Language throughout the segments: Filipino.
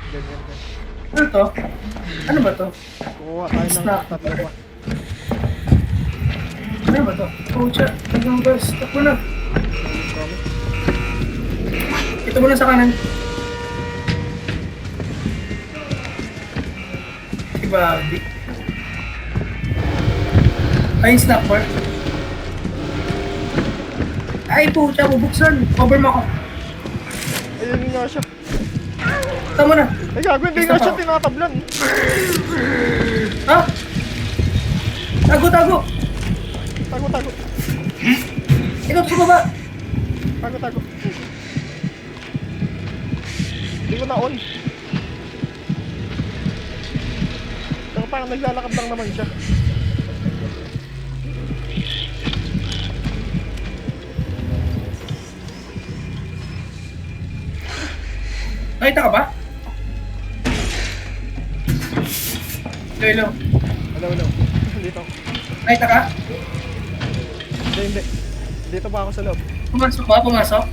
Ganyan, ganyan. Ano to? Ano ba to? Kukuha tayo ng Snap. tatlo pa. Ano ba to? Oh, siya. Hanggang guys. Takbo na. Kami. Ito muna sa kanan. Si Bobby. Ay, yung snap bar. Ay, pucha, bubuksan. Cover mo ako. Ayun nga siya. Tama na. Ay, gago, hindi nga siya tinatablan. Ha? Tago, tago. Tago, tago. Ikaw sa baba. Tago, tago. Hindi ko na-on. Pero parang naglalakad lang naman siya. Nakita ka ba? Hello. Hello, hello. Dito. Nakita ka? Hindi, hindi. Dito pa ako sa loob. Pumasok ba? Pumasok?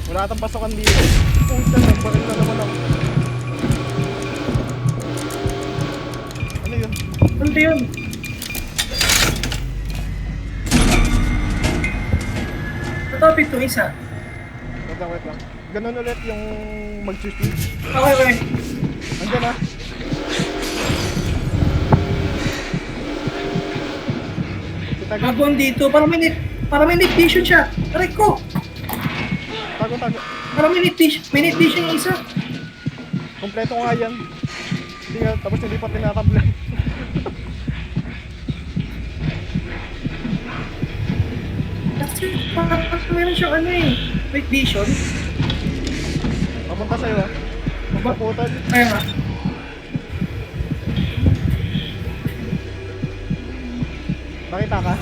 Wala atang pasokan dito. Puta, nagbaril na naman ako. Ano yun? Ano ba yun? Natapit to isa. Wait lang, wait lang. Ganun ulit yung mag-switch. Okay, okay. Andyan na. Tago, Gagawin dito. Para may net vision siya. Aray ko. tago, tago. Para may net vision. May net vision yung isa. Kompleto nga yan. Hindi nga, tapos hindi pa tinatablan. Kasi parang meron siyang ano eh. Night vision. Papunta sa'yo ah. Magpaputan. Kaya nga. Nakita ka?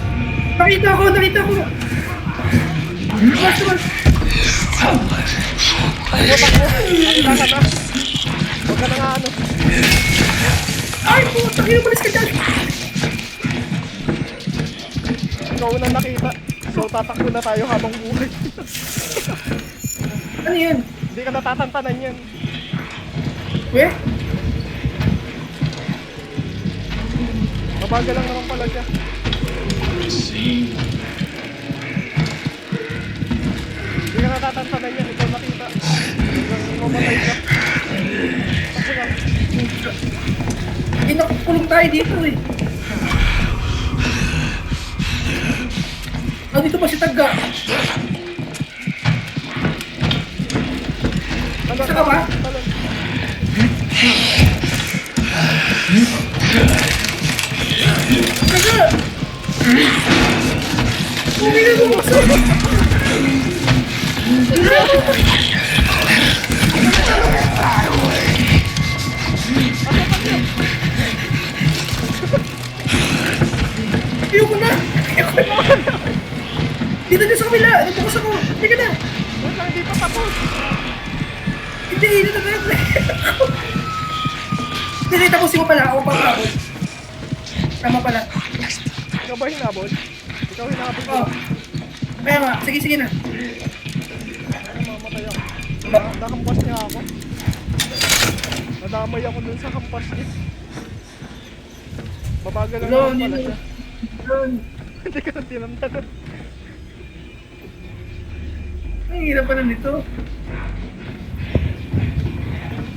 Nakita ko, nakita ko. Mas, mas. Putak mo. Nakita ka na. Huwag ka na nga ano. Ay, puta, kinumalis ka dyan. Ikaw unang nakita. So tatakbo na tayo habang buhay. Ano yun? Hindi ka natatantanan yan. Weh? Mabagal lang naman pala siya. Hindi ka natatantanan yan. Ikaw nakita. Hanggang mamatay ka. Takbo lang. Hindi nakukulong tayo dito eh. Ah, dito pa si Taga. Talon, Isa ka ba? talon. Taga! Hindi na bumaksan. Ayoko na! Ayoko na! Dito dyan sa kabila! Nagbukas ako! Hindi ka na! Wait lang, hindi pa tapos. Hindi! Hindi na tayo! Hindi, tapusin mo pala. Ako pa ako. Tama pala. Ikaw ba hinabol? Ikaw hinabol ko. Oh. Kaya nga. Sige, sige na. Ano, mamatay ako. Nakampas niya ako. Nadamay ako dun sa kampas niya. Mabagal lang Hello, naman pala Nino. siya. Hindi ka na tinantanan. Ang hirap pa na nito.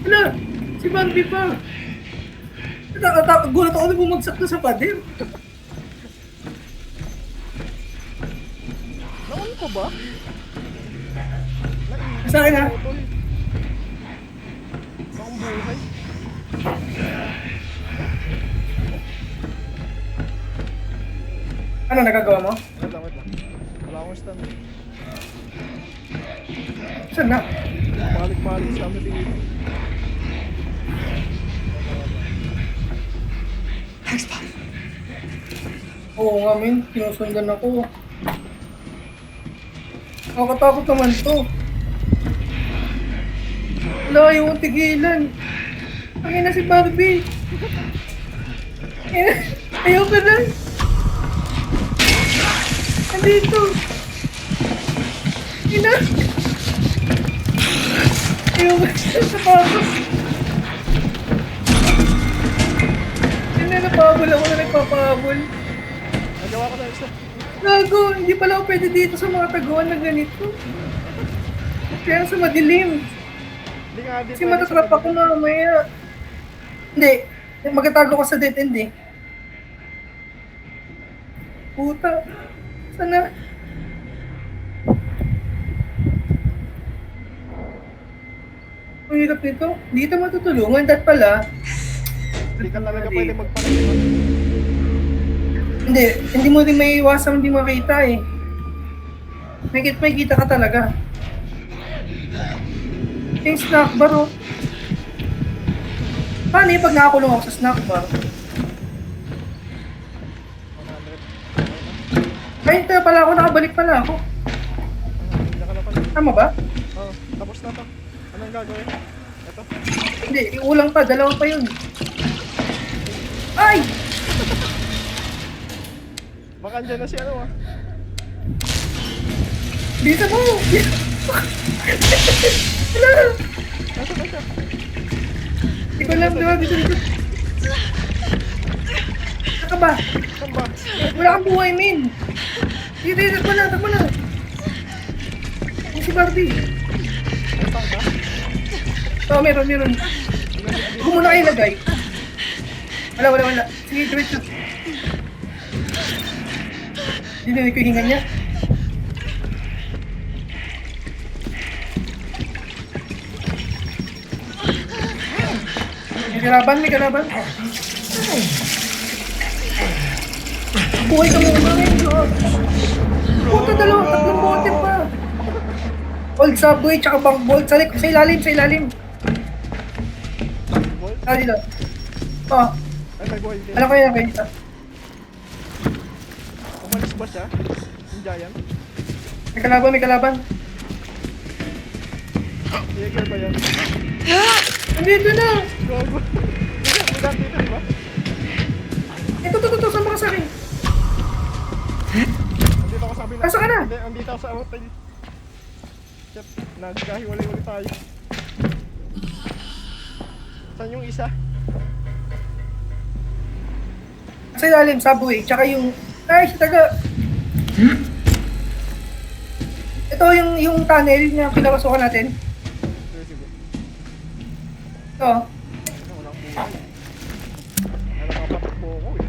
Hala! Si Bambi pa! Gulat ako na bumagsak na sa pader. Naon ko ba? Sa akin ha? Putol. Akong buhay. Ano nagagawa mo? Wait lang, wait lang. Wala akong stand. Saan na? Balik-balik sa amin dito. Oo nga, min. Sinusundan ako. Nakakatakot naman to. Wala, ayaw kong tigilan. Ang ina si Barbie. Ayaw ka na. Andito. Ina. Ayaw ka sa tapos. na napabol ako na nagpapabol. Nagawa ko na isa. Gago, hindi pala ako pwede dito sa mga taguan na ganito. Kaya sa madilim. Hindi nga din Kasi matatrap ako mamaya. Hindi, magtatago ko sa dead end eh. Puta, sana. Ang hirap nito. Hindi kita matutulungan. Dahil pala, Hindi ka talaga pwede magpanagiman. hindi mo rin may iwasang hindi makita eh. May kita ka talaga. Yung snack bar oh. Paano yung pag nakakulong ako sa snack bar? 100. Ay, tayo pala ako, nakabalik pala ako. Hindi ka na pala. Tama ba? Oo, tapos na to. Anong gagawin? Ito. Hindi, yung ulang pa, dalawa pa yun. Ay! Baka andyan na si ano ah. Bisa mo! Wala! Nasaan na siya? Hindi ko alam, diba? Dito. Saka ba? Saan ba? Wala kang buhay, min! Dito, takbo na! Yung si Barbie. Ay, saan ka? Oo, meron. Huwag mo na kayo ilagay. Wala. Sige, wait. Dinig ko yung hinga niya. May kalaban. Buhay ka muna ngayon. Puta, tatlong bote pa. Old Subway, tsaka Bank Bolt. Sa ilalim. Bolt? Dito. Oo. Ay, may boy din. Alam ko yan, Benita. Umalis ba siya? Yung giant? May kalaban. Jaeger ba yan? Nandito na! Gogo. May daan dito, di ba? Ito, sama ka sa akin. Andito ako sabi na. Asa ka na? Hindi, andito ako sa hotel. Shit, nagkahiwalay-wali tayo. Saan yung isa? Sa ilalim, Subway, tsaka yung... Ay, taga... Ito yung tunnel na pinapasukan natin. Sige. Ito. Walang buhay. Nakapatakbo ako eh.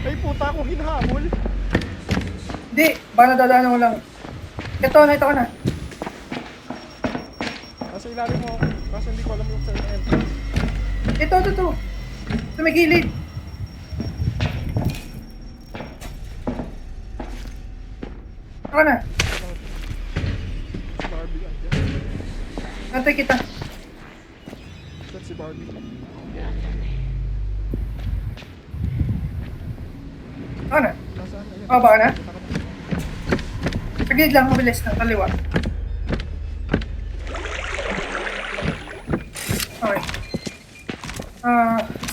Ay puta ako hinahabol. Hindi, baka nadadaanan ko lang. Ito, nakita ko na. Nasa ilalim mo ako. Kasi hindi ko alam yung sa entrance. Ito. Sa may gilid. Ako na. Si Barbie andyan. Nantay kita. That's si Barbie. Ako na. Nasaan? Ayan. Baka na? Kita ka ba? Sa gilid lang, mabilis na. Kaliwa. Okay.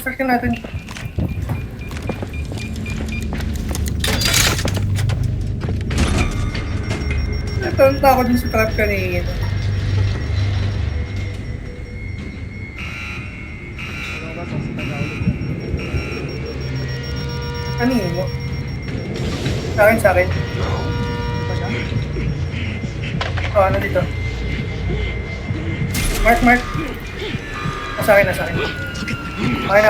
Start natin. Natunta ako dun sa trap kanina. Ano oras ang sinagaulit yan? Kanino? Sa akin. Kita ka? Ano dito? Mark. Sa akin. Okay na.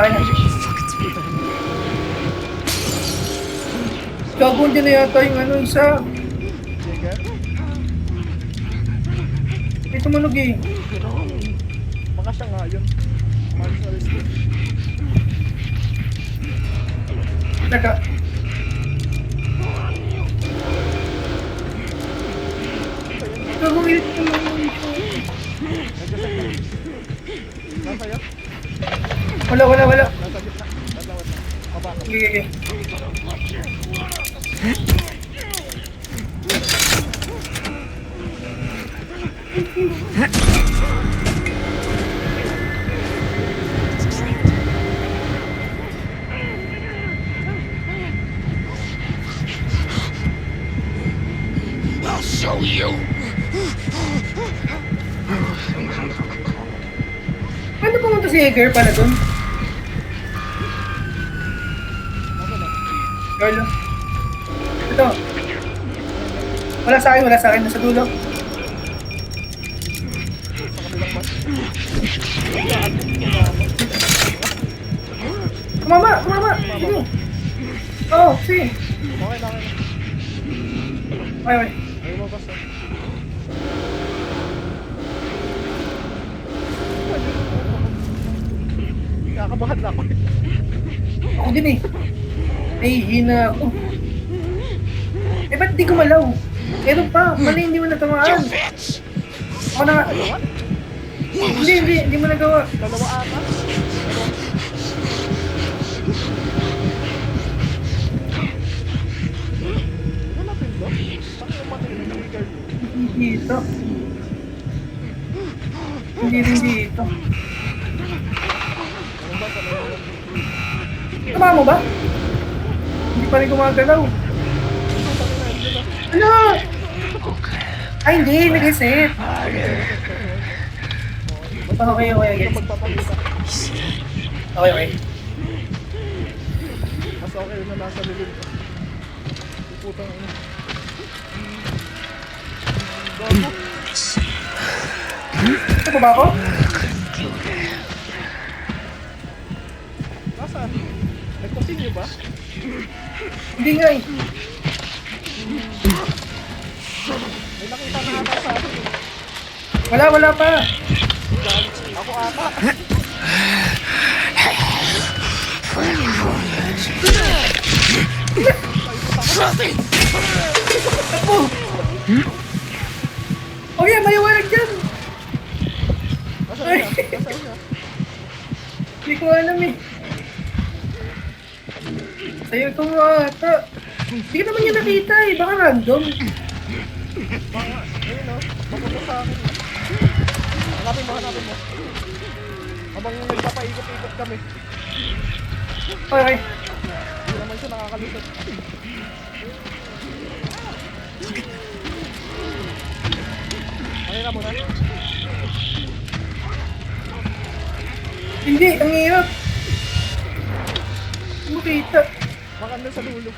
Gagawin din na yata yung isa. Jaeger? May tumunog eh. Baka siya nga yun. Martialist yun. Teka. Gagawin ito naman ito. Nagkasag na. Nasa'yo? Wala. Nasa gitna. Nagawat na. Baba ka. Okay. I'll show you. Ano pumunta si Edgar pala dun? Girl. Ito. Wala sa akin, nasa dulo. Kumama! Sige. Oo, sige. Okay lang. Okay. Ayaw mo basta. Nakakabahan na ako. Ako din eh. Nahihina ako. Eh, ba't di gumalaw? Meron pa. Mali, hindi mo natamaan. Fits. Ako na. Hindi mo nagawa. Dalawa ata. Wala pindo? Saan yung matindi girl? Hindi dito. Hindi rin dito. Tama mo ba? Hindi pa rin gumagalaw. Ano? Ay, hindi. Nag-reset. Okay. Magpapakita. Okay. Mas okay na nasa lilim. Putang ina. Gago. Ito pa ba ako? Nasaan? Nag-continue ba? Hindi nga eh. May nakita na ata sa akin. Wala pa. Ako ata. Nothing. Ako. Okay, maliwanag dyan. Nasaan siya? Hindi ko alam eh. Sa'yo ito mo ata. Hindi ka naman niya nakita eh. Baka random. Mga, ayun o. Papunta sa akin. Hanapin mo. Habang nagpapaikot-ikot kami. Okay. Hindi naman siya nakakalusot. Ayun na muna. Hindi, ang hirap. Hindi mo kita. Baka na sa dulo.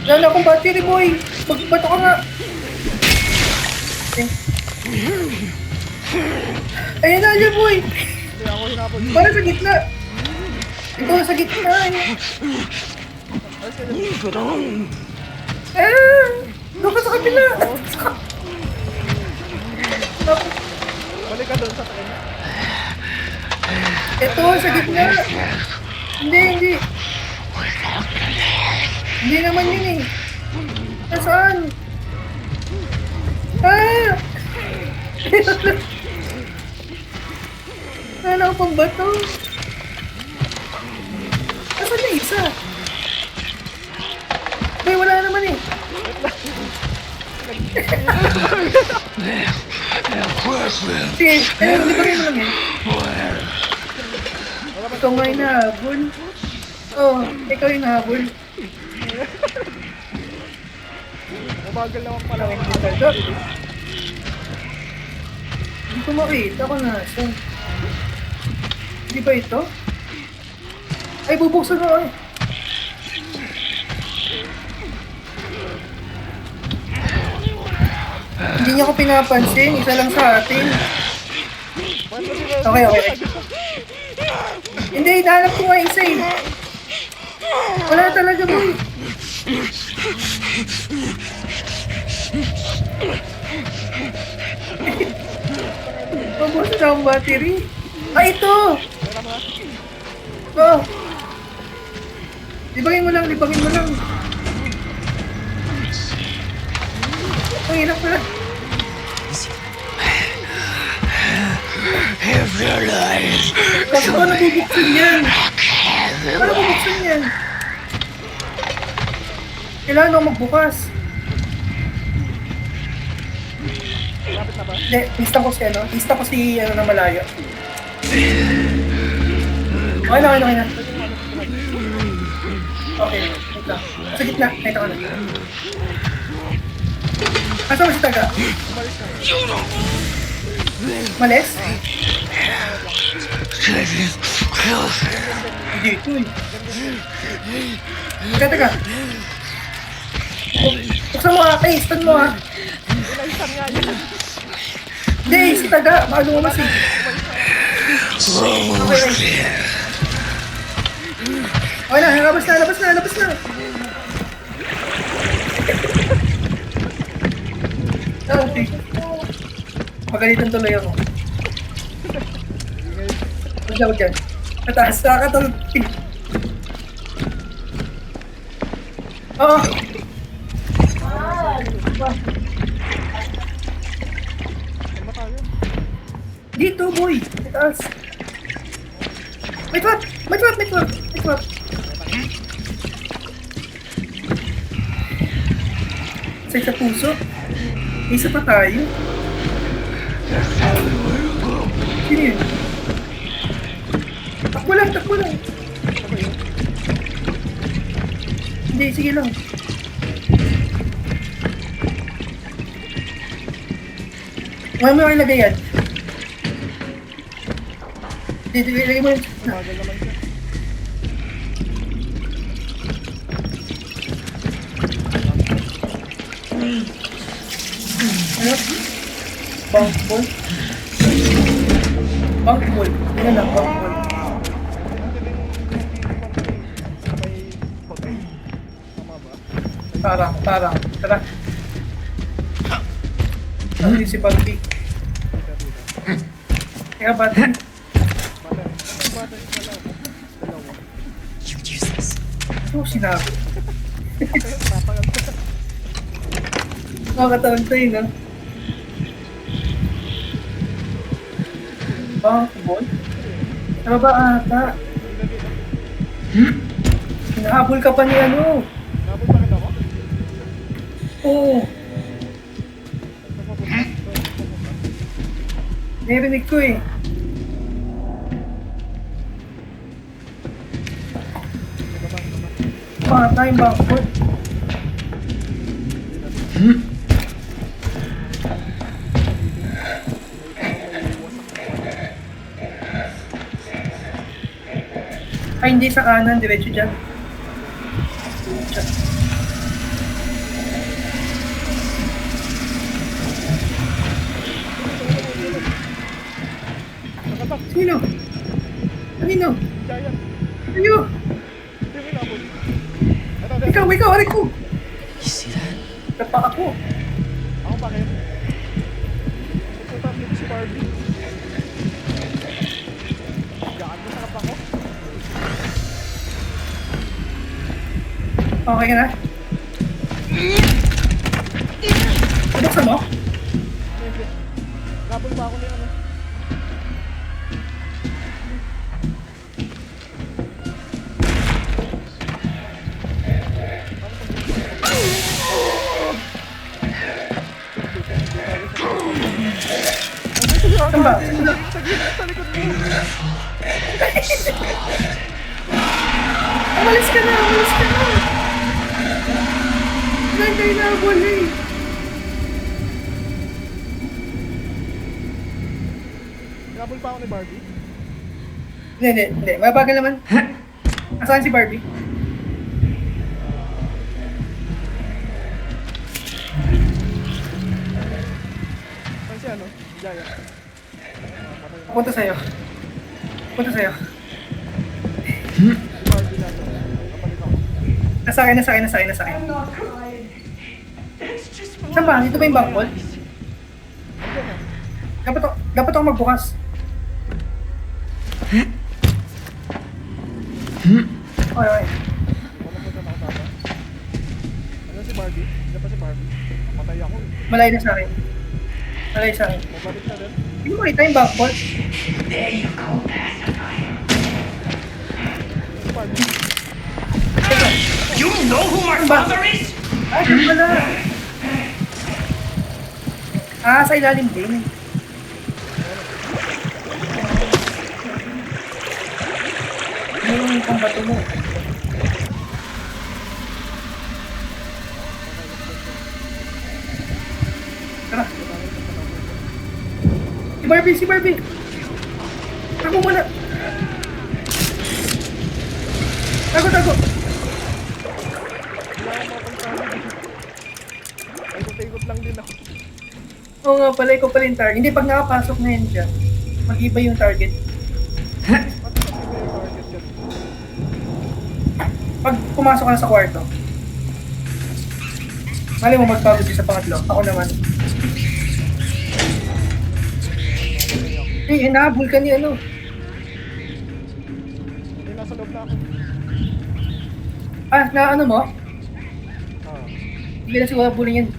Wala na akong battery boy. Magbato ka nga. Ayun na dyan boy. Hindi ako hinapon. Para sa gitna. Ito sa gitna eh. Ayos ka dyan. Doon ka sa kabila. Balik ka doon sa takin. Ito sa gitna. Hindi. Hindi naman yun eh. Nasaan? Wala akong pang bato. Nasaan na isa? Bay, wala naman eh. Sige, di ba kayo mo lang yan? Ikaw nga yung nahabol. Oo, ikaw yung nahabol. Mabagal naman pala. Ito. Hindi ko makita kung nasan. Hindi ba ito? Ay, bubuksan mo eh. Hindi niya ko pinapansin. Isa lang sa atin. Okay. Hindi, hinahanap ko nga isa eh. Wala talaga mo eh. Mabusin na ang battery. Ay, ito! Oh. Libagin mo lang. Ang hirap na. If your life Kasi ko nabubuksan yan. Paano bubuksan yan? Kailangan ako magbukas. Lapit na ba? Hindi, lista ko si ano na malayo. Okay na. Okay, wait lang. Sa gitna, nakita ko na. Asa mo si Taga? you don't Malis? get close. Dito eh. Teka. Buksan mo ha, tay, stun mo ha. Inaisan nga yan. Hindi, si Taga, baka lumamas eh. Okay. Okay na, labas na. Okay. Magalitan tuloy ako. Huwag dyan. Nataas na katulog. Oo. Ano tayo? Dito, boy. Nataas. May trap. Sa puso. Isa pa tayo. Sino yun? Takbo lang. Hindi, sige lang. Ngayon mo yung ilagay yan. Dito, ilagay mo yun. Tumagal naman siya. Ano? Bank ball? Yan lang, bank ball. May hotel. Tama ba? Parang. Tara. Ano yung si Pagpi? Teka, battery. Bata yung dalawa. You useless. Ano sinabi? Tatagal ko. Makakatawag tayo, no? Bank ball? Tama ba ata? Hinahabol ka pa ni ano? Nabot pa kita mo? Oo. Narinig ko eh. Tayong backboard. Ay, hindi sa kanan. Diretso dyan. Sino? Kanino? Giant. Sino? Yung inabot. Ito. Ikaw, aray ko! You see that? Tapa ako. Ako bakit? Pupunta dito si Barbie. Gaan mo sa kapa ko. Okay ka na? Buksan mo? Hindi. Nabol ba ako ni ano? Saan ba? Sa likod mo. Umalis ka na! Saan kayo nahabol eh? Nabol pa ako ni Barbie. Hindi. Mabagal naman. Nasaan si Barbie? Saan si ano? Giant. Punta sa'yo. Si Barbie natin. Kapalit ako. Nasa akin. Saan ba? Dito ba yung backball? Andiyan na. Dapat ako magbukas. Okay. Walang punta na ako tama. Ano si Barbie? Hindi pa si Barbie. Matay ako eh. Malayo na sa akin. Mabalik na rin. Hindi mo makita yung backball. Si Barbie. You know who my father is? Ay, ganun pala. Sa ilalim din. Yung pambato mo. Tara. Si Barbie! Tago muna! Tago! Ikot lang din ako. Oo nga pala, ikaw pala yung target. Hindi, pag nakapasok na yun dyan, mag-iba yung target. Ba't kasi ba yung target yun? Pag pumasok ka na sa kwarto, mali mo magpagod din sa pangatlo. Ako naman. Eh, inahabol ka ni ano. Hindi, nasa loob na ako. Ah, na ano mo? Ah. Hindi na siguro habulin yan.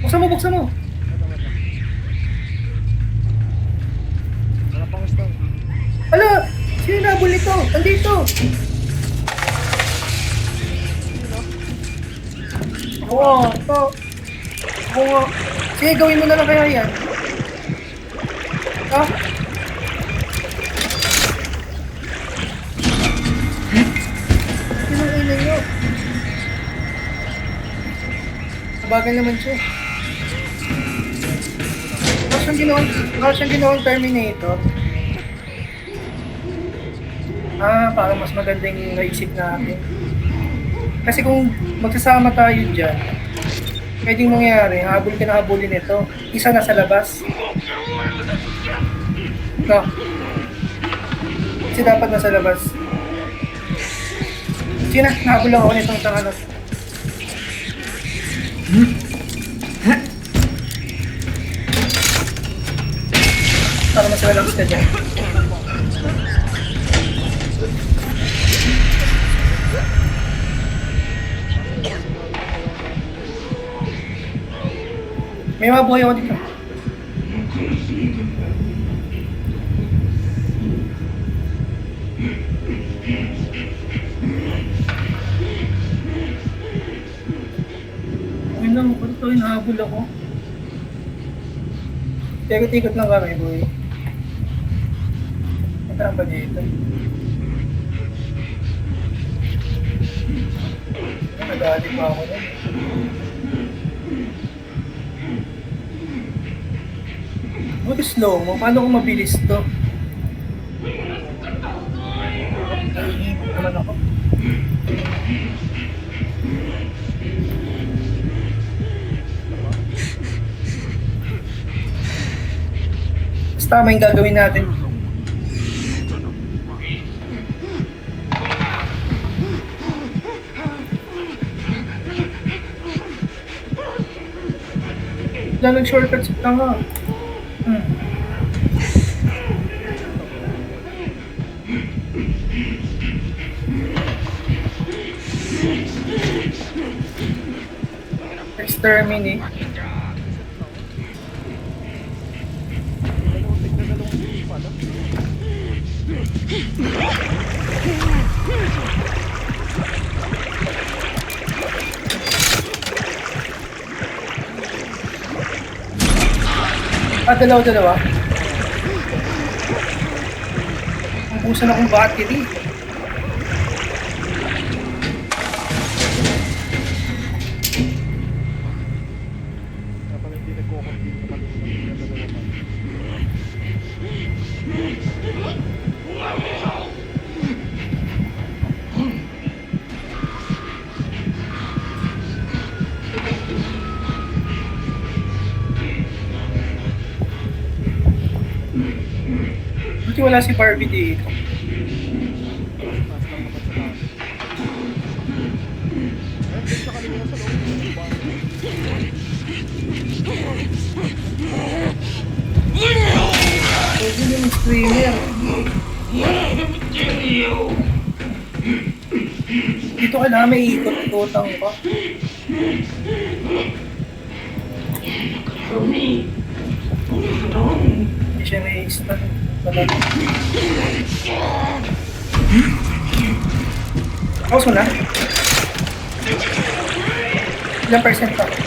Buksan mo, buksan mo. Wala. Wala pang stone. Ala, sino nahabol nito? Andito. Oo, ito. Ako nga. Sige, gawin mo na lang kaya yan. Ha? Sino ang ina nyo? Sabagan naman siya. Para siyang ginawang Terminator. Ah, parang mas maganda yung naisip natin. Kasi kung magsasama tayo dyan, pwedeng mangyari, habol ka na habulin ito. Isa na sa labas. No. Kasi dapat nasa labas. Sige na, nahabol lang ako nitong tangalos. Para mas relax ka dyan. May mga buhay ako dito. Ayun lang, kung ito hinahabol ako. Tikot-tikot lang kami, boy. Saan ba niya ito? Nag-aadik pa ako nun. Buti slow mo, paano kung mabilis to? Naiipot naman ako. Basta tama yung gagawin natin. Wala nag-shortcut sa tanga. Exterminate. Dalawang pala. Ah, dalawa-dalawa. Ubusan akong battery. Kaya pala hindi nagko-compete naman yung dalawa pa. Buti wala si Barbie dito. Taas lang naman sa taas. Ayun, dun sa kanina sa loob. Yung bahay. Pwede yung streamer. Dito kailangan may ikot-ikotang ka. Hindi siya may stun. Pause mo na. Ilang percent pa? Pause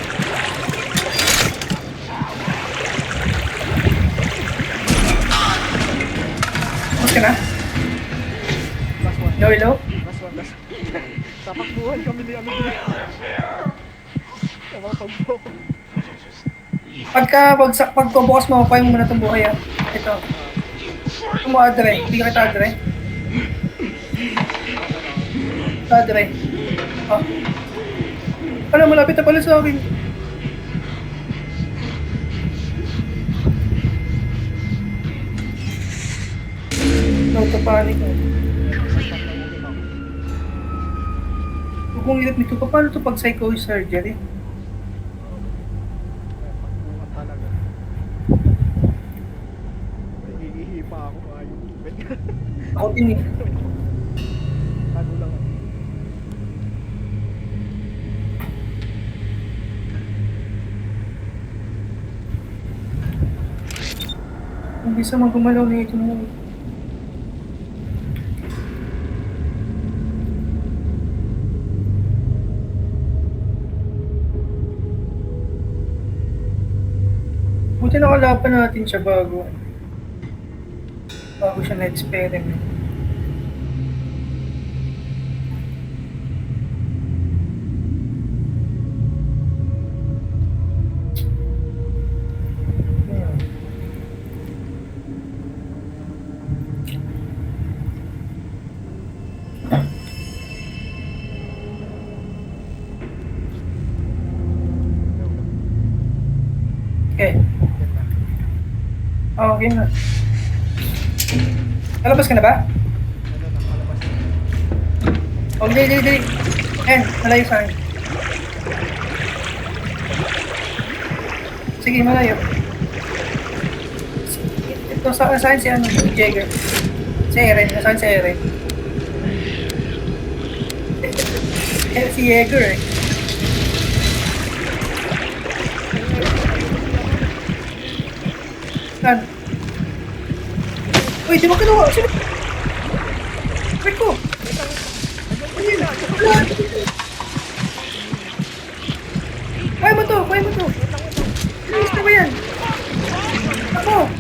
ka na? Last one. Low, low? Last one. Tapakbuhan kami ni Amid. Sa mga pagbo. Pagkabukas mo, papayin mo muna itong buhay ah. Ito. Ito mo adre. Hindi ka kita adre. Ito adre. Ah. Ano, malapit na pala sa akin. No, to panic. Huwag mong ilap nito. Paano to pag psycho surgery? Pagbuhat talaga. Nagigihi pa ako. Ayun. Ako din eh. Tago lang. Ang bisa mang gumalaw na ito mo. Buti nakalaban natin siya bago siya na-experiment. Hmm. Okay. Okay na. Nalabas ka na ba? Ano na, malabas na. Oh, dali. Ayan, malayo sa akin. Sige, malayo. Ito, saan si ano? Si Jagger. Si Eren. Nasaan si Eren? Si Jäger eh. Saan? Uy, di ba kinuha? Sino? Wait ko! Ayun! Kaya mo to! Bilis na ba yan? Ako!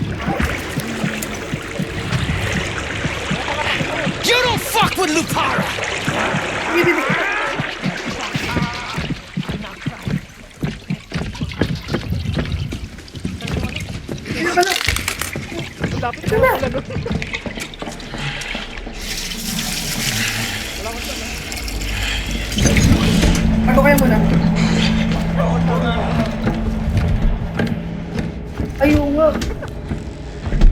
You don't fuck with Lupara! Hindi. Sino ka na? Lapit Sino na. na? Wala ko sana. Ako kaya muna. Ayaw nga.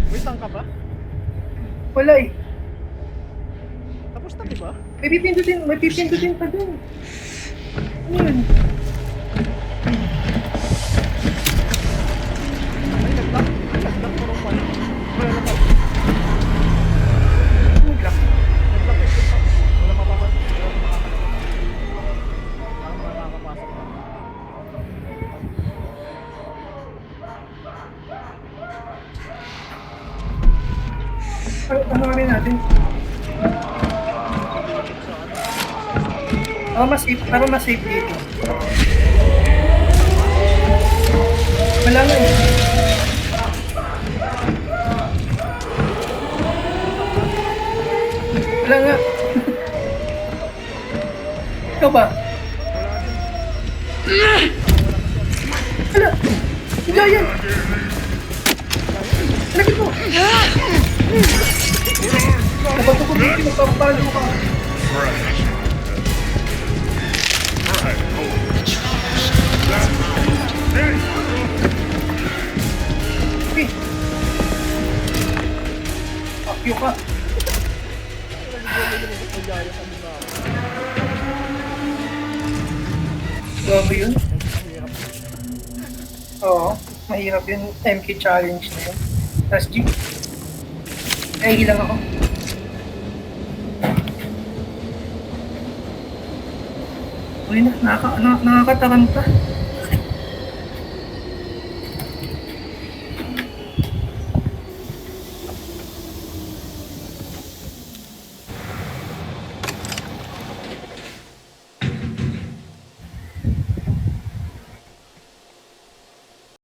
Wait lang ka ba? Wala eh. Tapos na, di ba? May pipindutin pa dun. Ano yun? Ay, naglock ko rin pala. Wala na pala. Nag-lock. Naglock ko pa. Wala mapapasok. Wala makakapasok. Ano kami natin? Para mas safe dito. Wala nga eh. Wala nga. Ikaw ba? Wala. Bigla yan. Halagin mo. Nabato ko dito. Magpapalo ka. Okay. Akyo ka. Grabe yun. Oo. Mahirap yun. MK challenge na yun. Tapos G. Ay, hilang ako. Uy na, nakakatakanta.